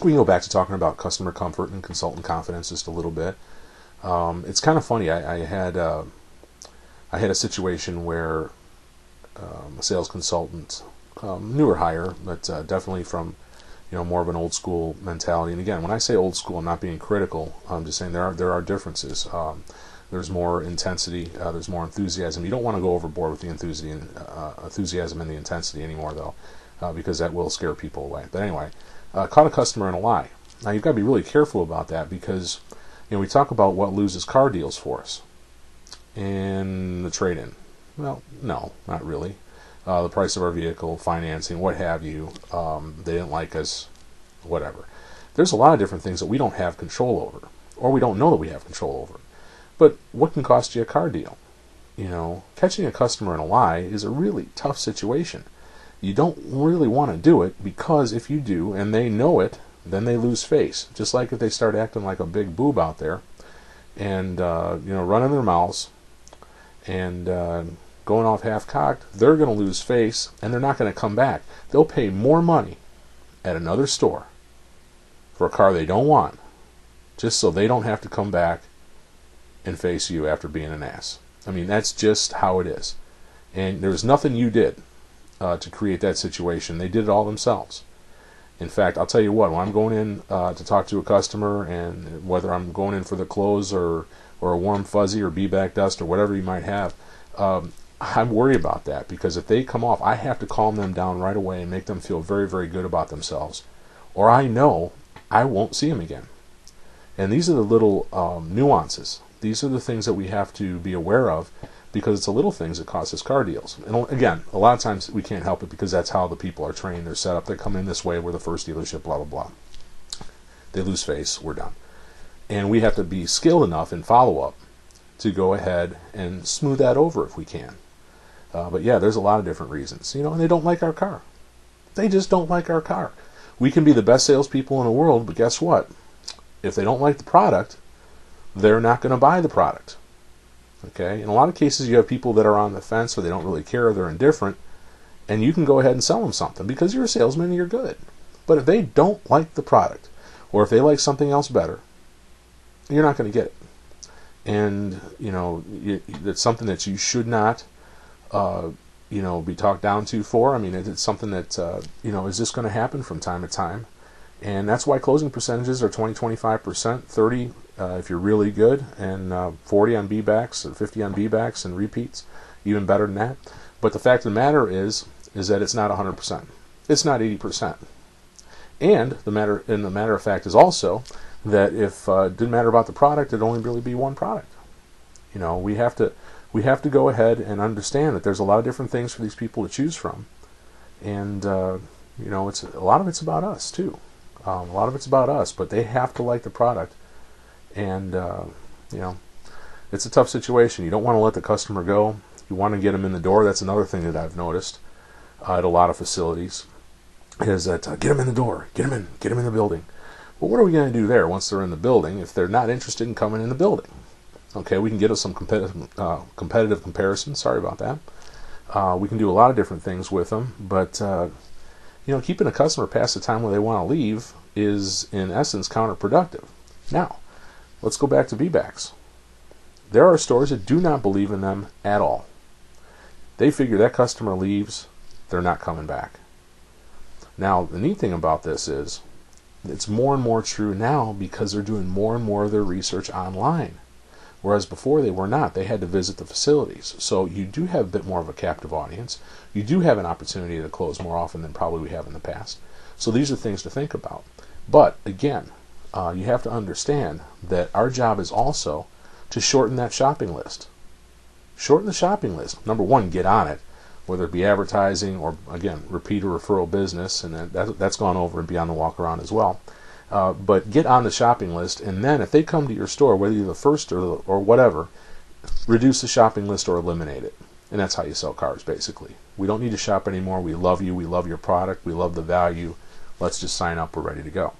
we can go back to talking about customer comfort and consultant confidence just a little bit. It's kind of funny. I had a situation where a sales consultant, newer hire, but definitely from more of an old school mentality. And again, when I say old school, I'm not being critical. I'm just saying there are differences. There's more intensity. There's more enthusiasm. You don't want to go overboard with the enthusiasm and the intensity anymore, though, because that will scare people away. But anyway, caught a customer in a lie. Now you've got to be really careful about that, because we talk about what loses car deals for us and the trade-in. Well, no, not really. The price of our vehicle, financing, what have you. They didn't like us, whatever. There's a lot of different things that we don't have control over, or we don't know that we have control over. But what can cost you a car deal? Catching a customer in a lie is a really tough situation. You don't really want to do it, because if you do and they know it, then they lose face. Just like if they start acting like a big boob out there and running their mouths and going off half-cocked, they're going to lose face, and they're not going to come back. They'll pay more money at another store for a car they don't want, just so they don't have to come back and face you after being an ass. I mean, that's just how it is. And there's nothing you did to create that situation. They did it all themselves. In fact, I'll tell you what, when I'm going in to talk to a customer, and whether I'm going in for the close or a warm fuzzy or B-back dust or whatever you might have, I'm worried about that, because if they come off, I have to calm them down right away and make them feel very, very good about themselves, or I know I won't see them again. And these are the little nuances. These are the things that we have to be aware of, because it's the little things that cost us car deals. And again, a lot of times we can't help it, because that's how the people are trained. They're set up. They come in this way. We're the first dealership, blah, blah, blah. They lose face. We're done. And we have to be skilled enough in follow-up to go ahead and smooth that over if we can. But yeah, there's a lot of different reasons. And they don't like our car. They just don't like our car. We can be the best salespeople in the world, but guess what? If they don't like the product, they're not going to buy the product. Okay? In a lot of cases, you have people that are on the fence, or they don't really care, or they're indifferent, and you can go ahead and sell them something because you're a salesman and you're good. But if they don't like the product, or if they like something else better, you're not going to get it. And it's something that you should not be talked down to for. I mean, it's something that is just going to happen from time to time. And that's why closing percentages are 20-25%, 30 if you're really good, and 40 on B-backs, or 50 on B-backs and repeats, even better than that. But the fact of the matter is that it's not 100%. It's not 80%. And the matter of fact is also that if it didn't matter about the product, it'd only really be one product. We have to go ahead and understand that there's a lot of different things for these people to choose from, and it's a lot of it's about us too. A lot of it's about us, but they have to like the product, and it's a tough situation. You don't want to let the customer go. You want to get them in the door. That's another thing that I've noticed at a lot of facilities, is that get them in the door, get them in the building. Well, what are we going to do there once they're in the building if they're not interested in coming in the building? Okay, we can get us some competitive comparisons. Sorry about that. We can do a lot of different things with them, but keeping a customer past the time when they want to leave is, in essence, counterproductive. Now, let's go back to B-backs. There are stores that do not believe in them at all. They figure that customer leaves, they're not coming back. Now, the neat thing about this is it's more and more true now, because they're doing more and more of their research online. Whereas before they were not. They had to visit the facilities. So you do have a bit more of a captive audience. You do have an opportunity to close more often than probably we have in the past. So these are things to think about. But again, you have to understand that our job is also to shorten that shopping list. Shorten the shopping list. Number one, get on it, whether it be advertising or, again, repeat or referral business, and that's gone over and beyond the walk around as well. But get on the shopping list, and then if they come to your store, whether you're the first or whatever, reduce the shopping list or eliminate it. And that's how you sell cars, basically. We don't need to shop anymore. We love you. We love your product. We love the value. Let's just sign up. We're ready to go.